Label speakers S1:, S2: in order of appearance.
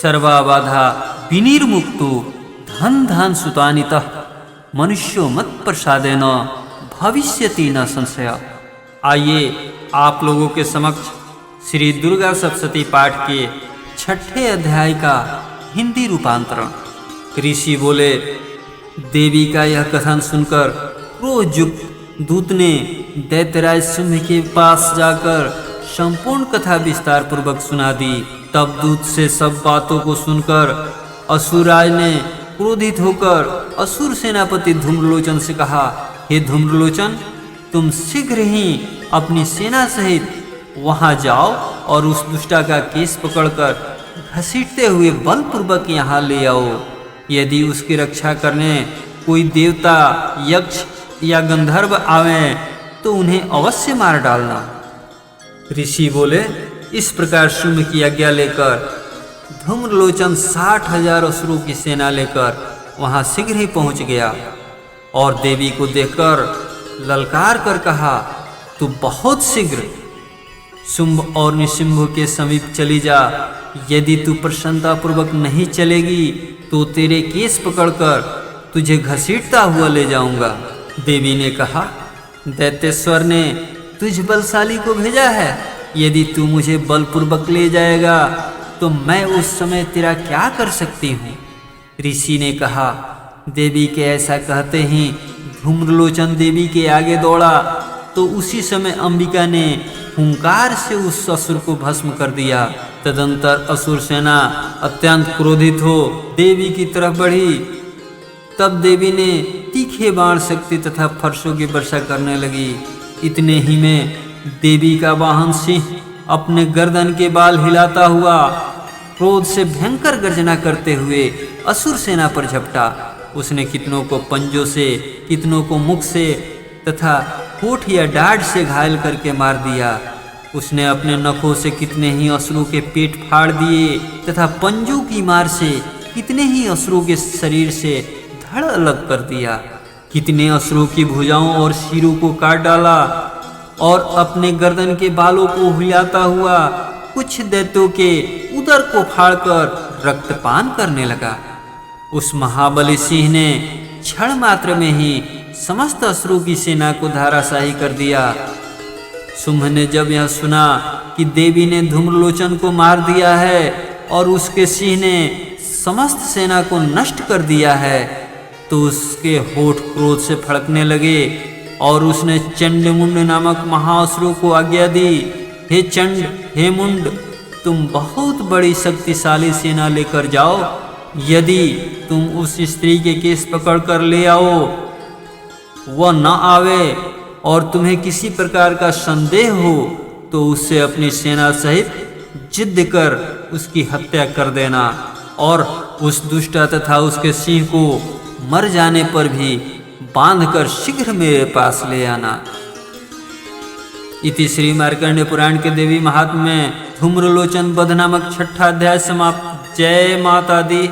S1: सर्वाबाधा विनिर्मुक्तो धन धान सुतानितः मनुष्यो मत प्रसादेन भविष्यति न संशय। आइए आप लोगों के समक्ष श्री दुर्गा सप्तशती पाठ के 6ठे अध्याय का हिंदी रूपांतरण। ऋषि बोले, देवी का यह कथन सुनकर क्रोधयुक्त दूत ने दैत्यराज सिंह के पास जाकर संपूर्ण कथा विस्तार पूर्वक सुना दी। तब दूत से सब बातों को सुनकर असुरराज ने क्रोधित होकर असुर सेनापति धूम्रलोचन से कहा, हे धूम्रलोचन, तुम शीघ्र ही अपनी सेना सहित वहां जाओ और उस दुष्टा का केस पकड़कर घसीटते हुए बलपूर्वक यहाँ ले आओ। यदि उसकी रक्षा करने कोई देवता, यक्ष या गंधर्व आवे तो उन्हें अवश्य मार डालना। ऋषि बोले, इस प्रकार शुंभ की आज्ञा लेकर धूम्रलोचन 60,000 असुरों की सेना लेकर वहां शीघ्र ही पहुंच गया और देवी को देखकर ललकार कर कहा, तू बहुत शीघ्र शुंभ और निशुंभ के समीप चली जा। यदि तू प्रसन्नतापूर्वक नहीं चलेगी तो तेरे केस पकड़कर तुझे घसीटता हुआ ले जाऊंगा। देवी ने कहा, दैत्येश्वर ने तुझ बलशाली को भेजा है। यदि तू मुझे बलपूर्वक ले जाएगा तो मैं उस समय तेरा क्या कर सकती हूँ। ऋषि ने कहा, देवी के ऐसा कहते ही धूम्रलोचन देवी के आगे दौड़ा तो उसी समय अंबिका ने हुंकार से उस असुर को भस्म कर दिया। तदंतर असुर सेना अत्यंत क्रोधित हो देवी की तरफ बढ़ी। तब देवी ने तीखे बाण शक्ति तथा फर्शों की वर्षा करने लगी। इतने ही में देवी का वाहन सिंह अपने गर्दन के बाल हिलाता हुआ क्रोध से भयंकर गर्जना करते हुए असुर सेना पर झपटा। उसने कितनों को पंजों से, कितनों को मुख से तथा होठ या डाढ़ से घायल करके मार दिया। उसने अपने नखों से कितने ही असुरों के पेट फाड़ दिए तथा पंजों की मार से कितने ही असुरों के शरीर से धड़ अलग कर दिया। कितने असुरों की भुजाओं और सिरों को काट डाला और अपने गर्दन के बालों को हिलाता हुआ कुछ दैत्यों के उदर को फाड़कर रक्तपान करने लगा। उस महाबली सिंह ने क्षण मात्र में ही समस्त असुरों की सेना को धराशायी कर दिया। शुंभ ने जब यह सुना कि देवी ने धूम्रलोचन को मार दिया है और उसके सिंह ने समस्त सेना को नष्ट कर दिया है तो उसके होठ क्रोध से फड़कने लगे और उसने चंडमुंड नामक महाअसुर को आज्ञा दी, हे चंड, हे मुंड, तुम बहुत बड़ी शक्तिशाली सेना लेकर जाओ। यदि तुम उस स्त्री के केस पकड़कर ले आओ, वह न आवे और तुम्हें किसी प्रकार का संदेह हो तो उससे अपनी सेना सहित जिद्द कर उसकी हत्या कर देना और उस दुष्टा तथा उसके सिंह को मर जाने पर भी बांधकर शीघ्र मेरे पास ले आना। इति श्री मार्कंडेय पुराण के देवी महात्म्य में धूम्रलोचन वध नामक 6ठा अध्याय समाप्त। जय माता दी।